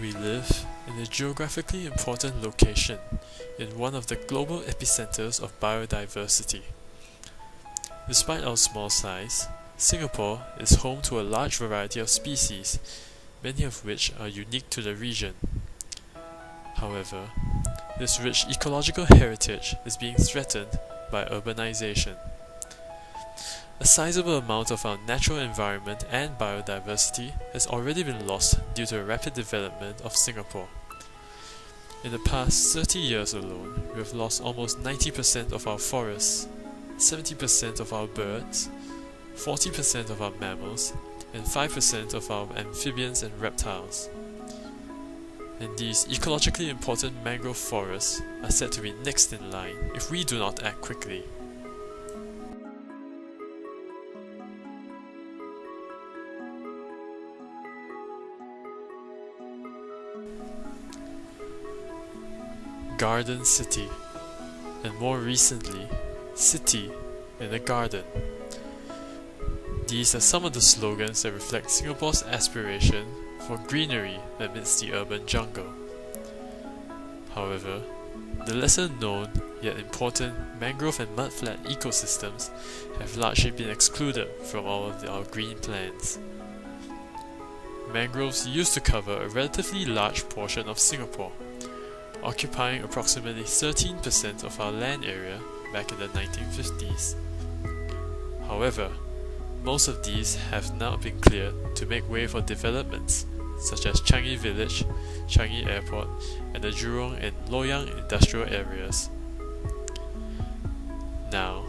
We live in a geographically important location in one of the global epicenters of biodiversity. Despite our small size, Singapore is home to a large variety of species, many of which are unique to the region. However, this rich ecological heritage is being threatened by urbanization. A sizable amount of our natural environment and biodiversity has already been lost due to the rapid development of Singapore. In the past 30 years alone, we have lost almost 90% of our forests, 70% of our birds, 40% of our mammals, and 5% of our amphibians and reptiles. And these ecologically important mangrove forests are said to be next in line if we do not act quickly. Garden City, and more recently, City in a Garden. These are some of the slogans that reflect Singapore's aspiration for greenery amidst the urban jungle. However, the lesser known yet important mangrove and mudflat ecosystems have largely been excluded from all of our green plans. Mangroves used to cover a relatively large portion of Singapore, occupying approximately 13% of our land area back in the 1950s. However, most of these have now been cleared to make way for developments such as Changi Village, Changi Airport, and the Jurong and Loyang industrial areas. Now,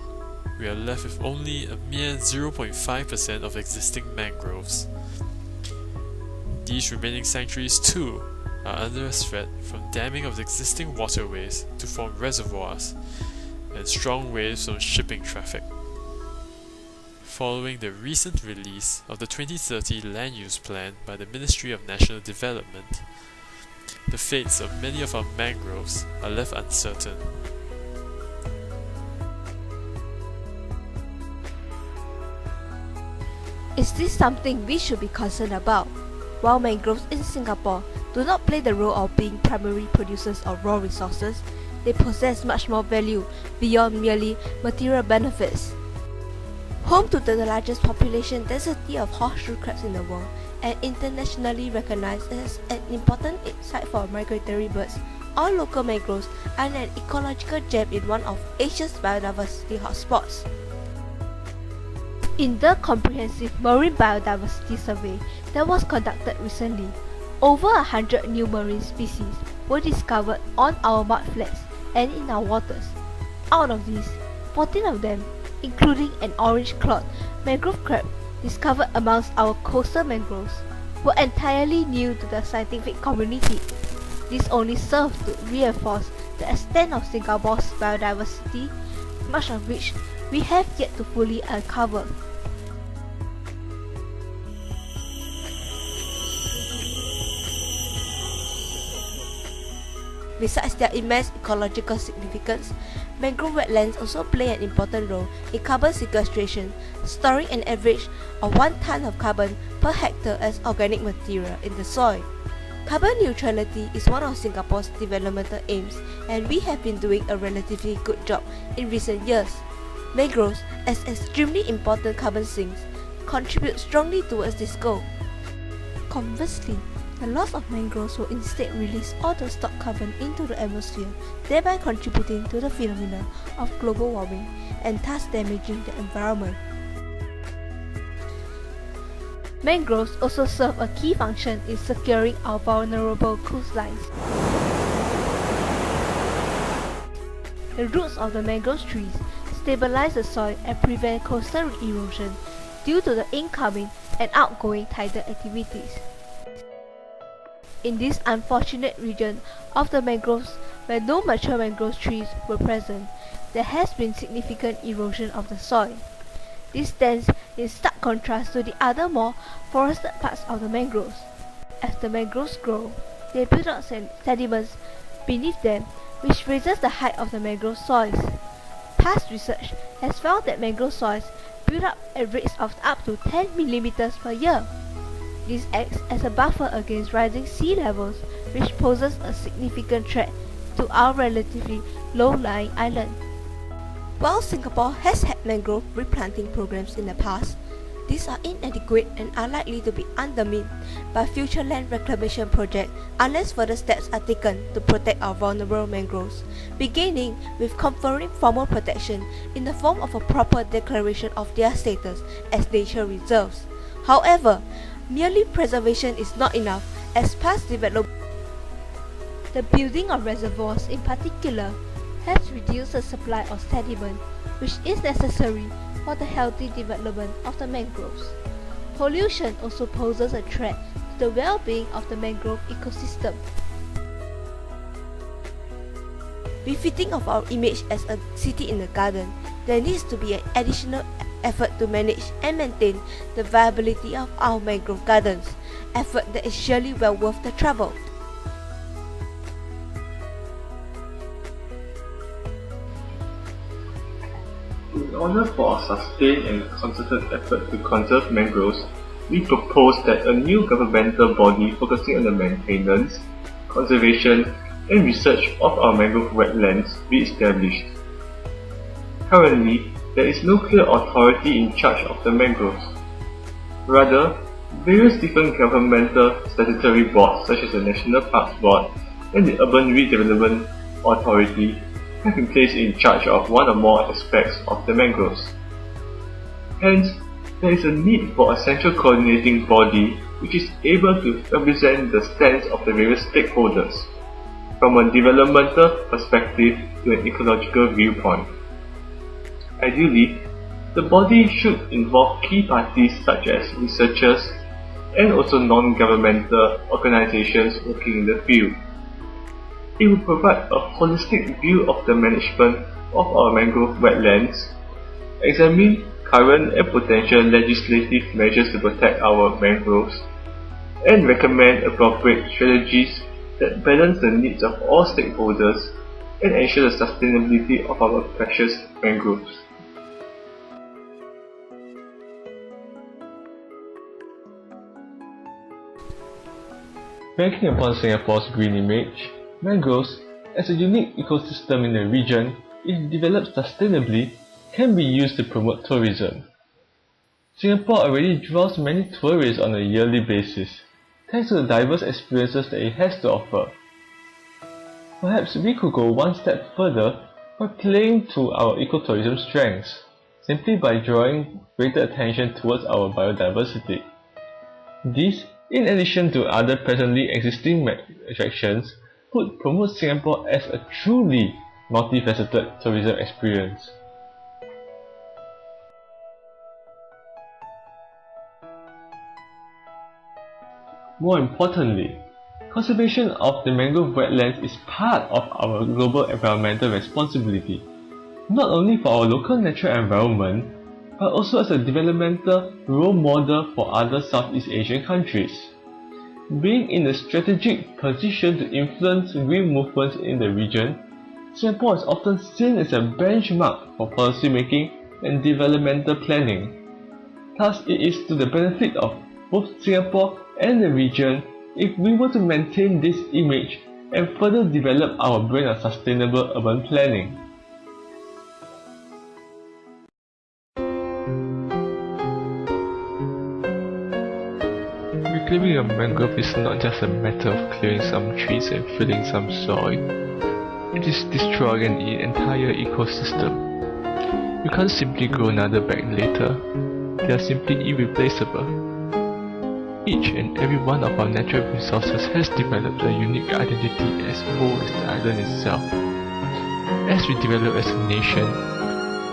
we are left with only a mere 0.5% of existing mangroves. These remaining sanctuaries too are under a threat from damming of the existing waterways to form reservoirs and strong waves from shipping traffic. Following the recent release of the 2030 Land Use Plan by the Ministry of National Development, the fates of many of our mangroves are left uncertain. Is this something we should be concerned about? While mangroves in Singapore do not play the role of being primary producers of raw resources, they possess much more value beyond merely material benefits. Home to the largest population density of horseshoe crabs in the world, and internationally recognized as an important site for migratory birds, all local mangroves are an ecological gem in one of Asia's biodiversity hotspots. In the comprehensive marine biodiversity survey that was conducted recently, over 100 new marine species were discovered on our mudflats and in our waters. Out of these, 14 of them, including an orange-clawed mangrove crab discovered amongst our coastal mangroves, were entirely new to the scientific community. This only served to reinforce the extent of Singapore's biodiversity, much of which we have yet to fully uncover. Besides their immense ecological significance, mangrove wetlands also play an important role in carbon sequestration, storing an average of 1 ton of carbon per hectare as organic material in the soil. Carbon neutrality is one of Singapore's developmental aims, and we have been doing a relatively good job in recent years. Mangroves, as extremely important carbon sinks, contribute strongly towards this goal. Conversely, the loss of mangroves will instead release all the stored carbon into the atmosphere, thereby contributing to the phenomenon of global warming and thus damaging the environment. Mangroves also serve a key function in securing our vulnerable coastlines. The roots of the mangrove trees stabilize the soil and prevent coastal erosion due to the incoming and outgoing tidal activities. In this unfortunate region of the mangroves where no mature mangrove trees were present, there has been significant erosion of the soil. This stands in stark contrast to the other more forested parts of the mangroves. As the mangroves grow, they build up sediments beneath them, which raises the height of the mangrove soils. Past research has found that mangrove soils build up at rates of up to 10 mm per year. This acts as a buffer against rising sea levels, which poses a significant threat to our relatively low-lying island. While Singapore has had mangrove replanting programs in the past, these are inadequate and are likely to be undermined by future land reclamation projects unless further steps are taken to protect our vulnerable mangroves, beginning with conferring formal protection in the form of a proper declaration of their status as nature reserves. However, merely preservation is not enough, as past development, the building of reservoirs in particular, has reduced the supply of sediment, which is necessary for the healthy development of the mangroves. Pollution also poses a threat to the well-being of the mangrove ecosystem. Befitting of our image as a city in the garden, there needs to be an additional effort to manage and maintain the viability of our mangrove gardens, effort that is surely well worth the trouble. In order for a sustained and concerted effort to conserve mangroves, we propose that a new governmental body focusing on the maintenance, conservation, and research of our mangrove wetlands be established. Currently, there is no clear authority in charge of the mangroves. Rather, various different governmental statutory boards such as the National Parks Board and the Urban Redevelopment Authority have been placed in charge of one or more aspects of the mangroves. Hence, there is a need for a central coordinating body which is able to represent the stance of the various stakeholders, from a developmental perspective to an ecological viewpoint. Ideally, the body should involve key parties such as researchers and also non-governmental organizations working in the field. It will provide a holistic view of the management of our mangrove wetlands, examine current and potential legislative measures to protect our mangroves, and recommend appropriate strategies that balance the needs of all stakeholders and ensure the sustainability of our precious mangroves. Banking upon Singapore's green image, mangroves, as a unique ecosystem in the region, if developed sustainably, can be used to promote tourism. Singapore already draws many tourists on a yearly basis, thanks to the diverse experiences that it has to offer. Perhaps we could go one step further by playing to our ecotourism strengths, simply by drawing greater attention towards our biodiversity. This, in addition to other presently existing attractions, would promote Singapore as a truly multifaceted tourism experience. More importantly, conservation of the mangrove wetlands is part of our global environmental responsibility, not only for our local natural environment, but also as a developmental role model for other Southeast Asian countries. Being in a strategic position to influence green movements in the region, Singapore is often seen as a benchmark for policy making and developmental planning. Thus, it is to the benefit of both Singapore and the region if we were to maintain this image and further develop our brand of sustainable urban planning. Reclaiming a mangrove is not just a matter of clearing some trees and filling some soil. It is destroying an entire ecosystem. You can't simply grow another back later. They are simply irreplaceable. Each and every one of our natural resources has developed a unique identity as whole as the island itself. As we develop as a nation,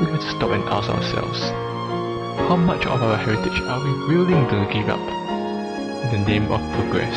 we have to stop and ask ourselves, how much of our heritage are we willing to give up in the name of progress?